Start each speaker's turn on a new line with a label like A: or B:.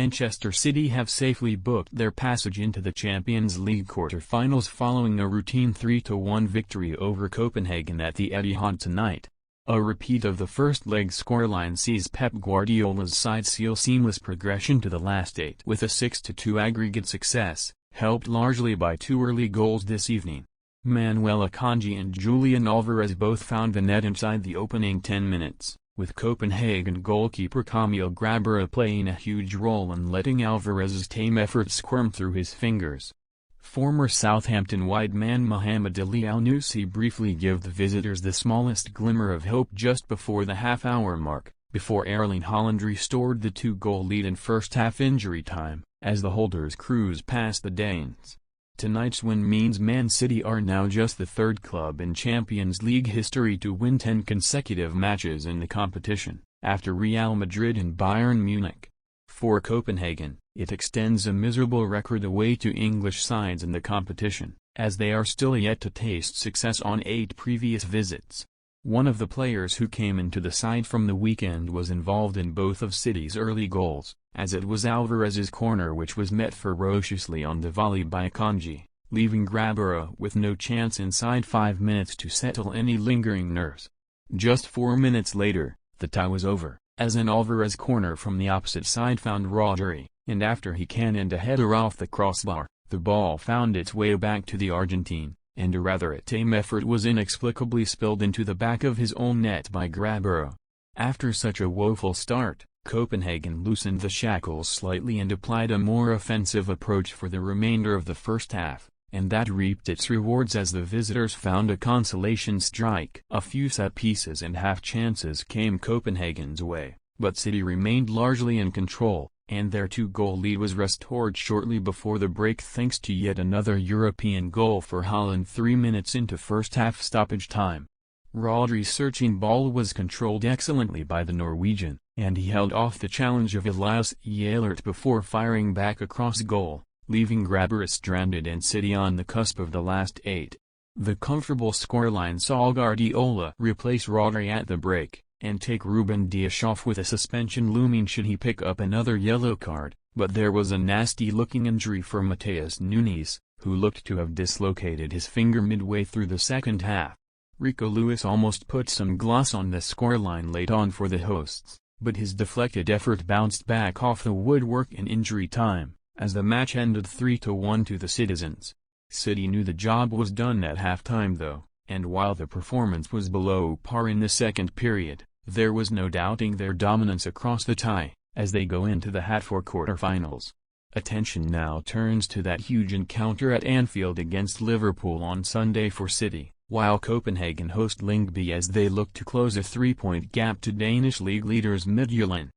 A: Manchester City have safely booked their passage into the Champions League quarter-finals following a routine 3-1 victory over Copenhagen at the Etihad tonight. A repeat of the first leg scoreline sees Pep Guardiola's side seal seamless progression to the last 8 with a 6-2 aggregate success, helped largely by 2 early goals this evening. Manuel Akanji and Julian Alvarez both found the net inside the opening 10 minutes, with Copenhagen goalkeeper Camille Grabara playing a huge role in letting Alvarez's tame effort squirm through his fingers. Former Southampton wide man Mohamed Elyounoussi briefly gave the visitors the smallest glimmer of hope just before the half-hour mark, before Erling Haaland restored the 2-goal lead in first-half injury time, as the holders cruised past the Danes. Tonight's win means Man City are now just the 3rd club in Champions League history to win 10 consecutive matches in the competition, after Real Madrid and Bayern Munich. For Copenhagen, it extends a miserable record away to English sides in the competition, as they are still yet to taste success on 8 previous visits. One of the players who came into the side from the weekend was involved in both of City's early goals, as it was Alvarez's corner which was met ferociously on the volley by Akanji, leaving Grabara with no chance inside 5 minutes to settle any lingering nerves. Just 4 minutes later, the tie was over, as an Alvarez corner from the opposite side found Rodri, and after he cannoned a header off the crossbar, the ball found its way back to the Argentine, and a rather tame effort was inexplicably spilled into the back of his own net by Grabara. After such a woeful start, Copenhagen loosened the shackles slightly and applied a more offensive approach for the remainder of the first half, and that reaped its rewards as the visitors found a consolation strike. A few set pieces and half chances came Copenhagen's way, but City remained largely in control, and their 2-goal lead was restored shortly before the break thanks to yet another European goal for Haaland 3 minutes into first-half stoppage time. Rodri's searching ball was controlled excellently by the Norwegian, and he held off the challenge of Elyounoussi before firing back across goal, leaving Grabara stranded and City on the cusp of the last 8. The comfortable scoreline saw Guardiola replace Rodri at the break, and take Ruben Dias off with a suspension looming should he pick up another yellow card, but there was a nasty-looking injury for Matheus Nunes, who looked to have dislocated his finger midway through the second half. Rico Lewis almost put some gloss on the scoreline late on for the hosts, but his deflected effort bounced back off the woodwork in injury time, as the match ended 3-1 to the citizens. City knew the job was done at halftime though, and while the performance was below par in the second period, there was no doubting their dominance across the tie, as they go into the hat for quarter-finals. Attention now turns to that huge encounter at Anfield against Liverpool on Sunday for City, while Copenhagen host Lyngby as they look to close a 3-point gap to Danish league leaders Midtjylland.